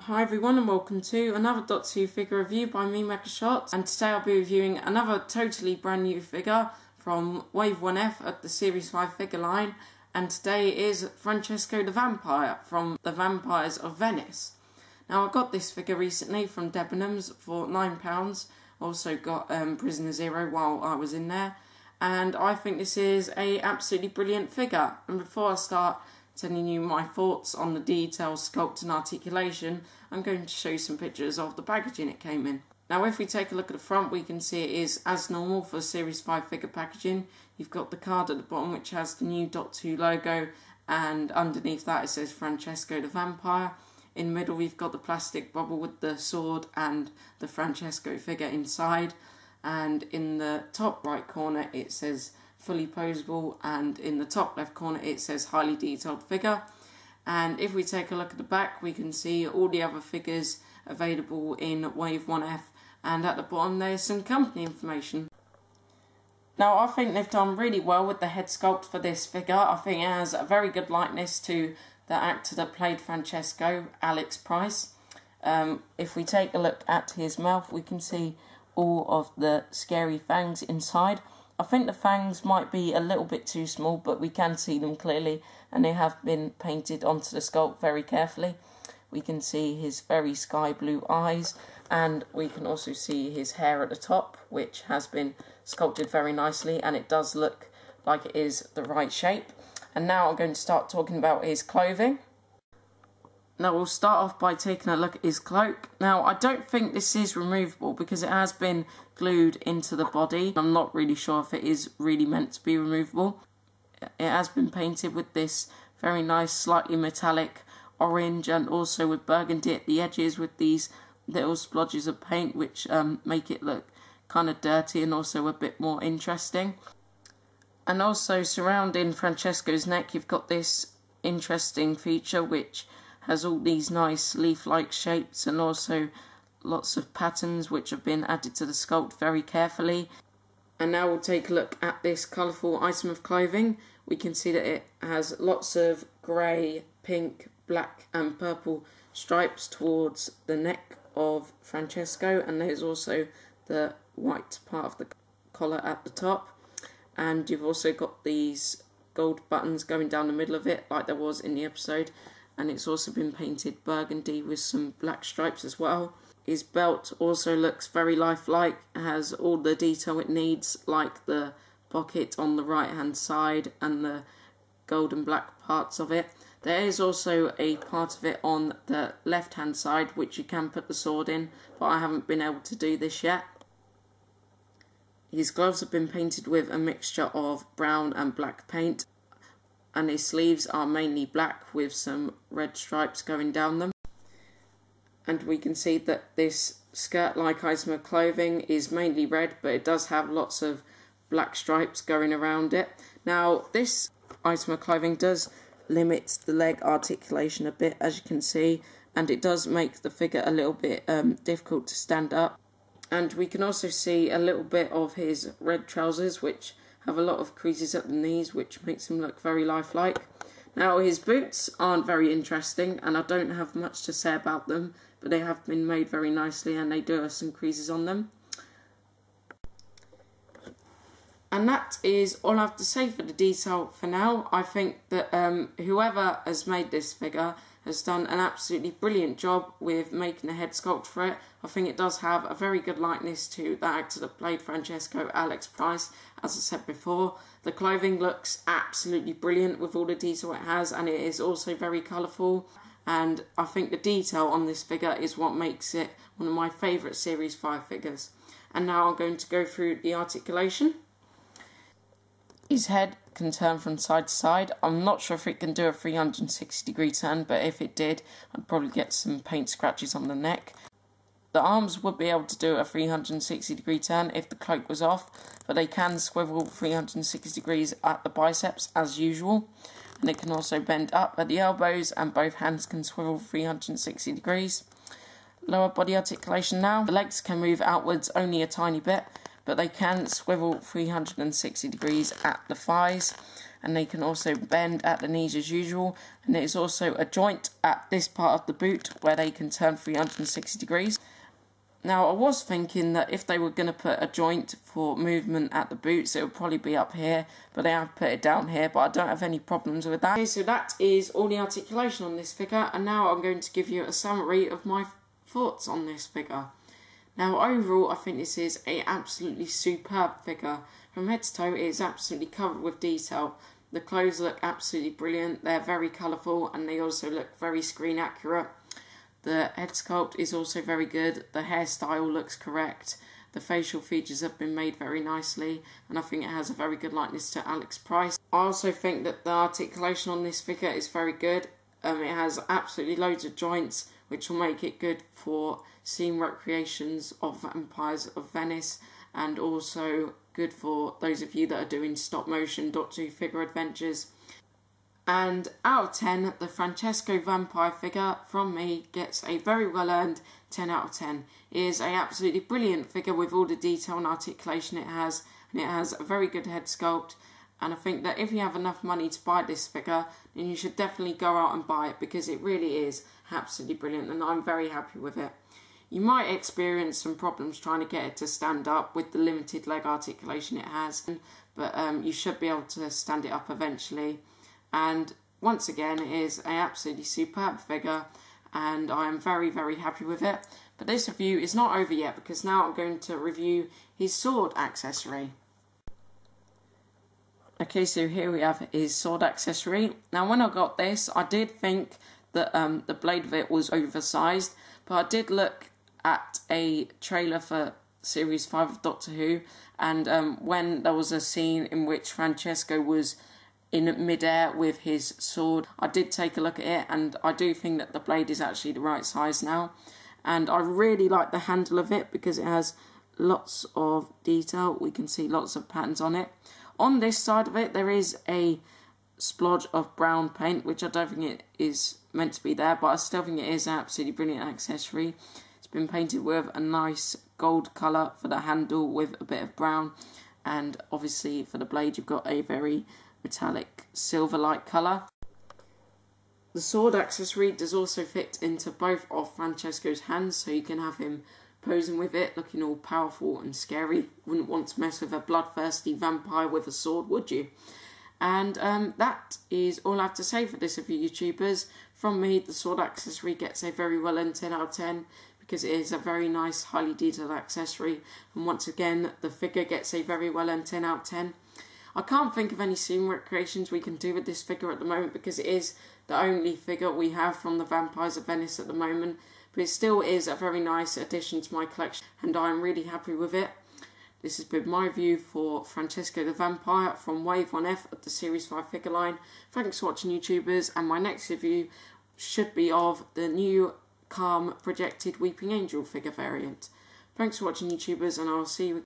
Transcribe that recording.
Hi everyone and welcome to another .2 figure review by me, Megashot, and today I'll be reviewing another totally brand new figure from Wave 1F at the Series 5 figure line, and today is Francesco the Vampire from the Vampires of Venice. Now I got this figure recently from Debenhams for £9, also got Prisoner Zero while I was in there, and I think this is a absolutely brilliant figure. And before I start telling you my thoughts on the detail, sculpt and articulation, I'm going to show you some pictures of the packaging it came in. Now if we take a look at the front, we can see it is as normal for Series 5 figure packaging. You've got the card at the bottom which has the new .2 logo, and underneath that it says Francesco the Vampire. In the middle we've got the plastic bubble with the sword and the Francesco figure inside, and in the top right corner it says fully posable, and in the top left corner it says highly detailed figure. And if we take a look at the back, we can see all the other figures available in Wave 1F, and at the bottom there's some company information. Now I think they've done really well with the head sculpt for this figure. I think it has a very good likeness to the actor that played Francesco, Alex Price. If we take a look at his mouth, we can see all of the scary fangs inside. I think the fangs might be a little bit too small, but we can see them clearly, and they have been painted onto the sculpt very carefully. We can see his very sky blue eyes, and we can also see his hair at the top, which has been sculpted very nicely, and it does look like it is the right shape. And now I'm going to start talking about his clothing. Now we'll start off by taking a look at his cloak. Now I don't think this is removable because it has been glued into the body. I'm not really sure if it is really meant to be removable. It has been painted with this very nice slightly metallic orange, and also with burgundy at the edges with these little splodges of paint which make it look kind of dirty and also a bit more interesting. And also surrounding Francesco's neck you've got this interesting feature which has all these nice leaf-like shapes and also lots of patterns which have been added to the sculpt very carefully. And now we'll take a look at this colourful item of clothing. We can see that it has lots of grey, pink, black and purple stripes towards the neck of Francesco, and there's also the white part of the collar at the top. And you've also got these gold buttons going down the middle of it like there was in the episode. And it's also been painted burgundy with some black stripes as well. His belt also looks very lifelike, has all the detail it needs, like the pocket on the right hand side and the gold and black parts of it. There is also a part of it on the left hand side which you can put the sword in, but I haven't been able to do this yet. His gloves have been painted with a mixture of brown and black paint, and his sleeves are mainly black with some red stripes going down them. And we can see that this skirt-like item of clothing is mainly red, but it does have lots of black stripes going around it. Now this item of clothing does limit the leg articulation a bit, as you can see, and it does make the figure a little bit difficult to stand up. And we can also see a little bit of his red trousers which have a lot of creases at the knees which makes him look very lifelike. Now his boots aren't very interesting and I don't have much to say about them, but they have been made very nicely and they do have some creases on them. And that is all I have to say for the detail for now. I think that whoever has made this figure has done an absolutely brilliant job with making a head sculpt for it. I think it does have a very good likeness to the actor that played Francesco, Alex Price, as I said before. The clothing looks absolutely brilliant with all the detail it has, and it is also very colourful. And I think the detail on this figure is what makes it one of my favourite Series 5 figures. And now I'm going to go through the articulation. His head can turn from side to side. I'm not sure if it can do a 360-degree turn, but if it did, I'd probably get some paint scratches on the neck. The arms would be able to do a 360-degree turn if the cloak was off, but they can swivel 360 degrees at the biceps as usual. And it can also bend up at the elbows, and both hands can swivel 360 degrees. Lower body articulation now. The legs can move outwards only a tiny bit, but they can swivel 360 degrees at the thighs. and they can also bend at the knees as usual, and there is also a joint at this part of the boot where they can turn 360 degrees. Now I was thinking that if they were going to put a joint for movement at the boots, it would probably be up here, but they have put it down here, but I don't have any problems with that. Okay, so that is all the articulation on this figure, and now I'm going to give you a summary of my thoughts on this figure. Now overall I think this is an absolutely superb figure. From head to toe it is absolutely covered with detail. The clothes look absolutely brilliant, they're very colourful, and they also look very screen accurate. The head sculpt is also very good, the hairstyle looks correct, the facial features have been made very nicely, and I think it has a very good likeness to Alex Price. I also think that the articulation on this figure is very good. It has absolutely loads of joints, which will make it good for scene recreations of Vampires of Venice, and also good for those of you that are doing stop motion Doctor Who figure adventures. And out of 10, the Francesco vampire figure from me gets a very well earned 10 out of 10. It is an absolutely brilliant figure with all the detail and articulation it has, and it has a very good head sculpt. And I think that if you have enough money to buy this figure, then you should definitely go out and buy it, because it really is absolutely brilliant, and I'm very happy with it. You might experience some problems trying to get it to stand up with the limited leg articulation it has, but you should be able to stand it up eventually. And once again, it is an absolutely superb figure, and I am very, very happy with it. But this review is not over yet, because now I'm going to review his sword accessory. Okay, so here we have his sword accessory. Now when I got this, I did think that the blade of it was oversized, but I did look at a trailer for Series 5 of Doctor Who, and when there was a scene in which Francesco was in mid-air with his sword, I did take a look at it, and I do think that the blade is actually the right size now. And I really like the handle of it because it has lots of detail. We can see lots of patterns on it. On this side of it, there is a splodge of brown paint, which I don't think it is meant to be there, but I still think it is an absolutely brilliant accessory. It's been painted with a nice gold colour for the handle with a bit of brown, and obviously for the blade you've got a very metallic silver-like colour. The sword accessory does also fit into both of Francesco's hands, so you can have him posing with it, looking all powerful and scary. Wouldn't want to mess with a bloodthirsty vampire with a sword, would you? And that is all I have to say for this review, YouTubers. From me, the sword accessory gets a very well earned 10 out of 10, because it is a very nice, highly detailed accessory. And once again, the figure gets a very well earned 10 out of 10. I can't think of any scene recreations we can do with this figure at the moment, because it is the only figure we have from the Vampires of Venice at the moment. But it still is a very nice addition to my collection, and I am really happy with it. This has been my review for Francesco the Vampire from Wave 1F of the Series 5 figure line. Thanks for watching, YouTubers, and my next review should be of the new Calm projected Weeping Angel figure variant. Thanks for watching, YouTubers, and I'll see you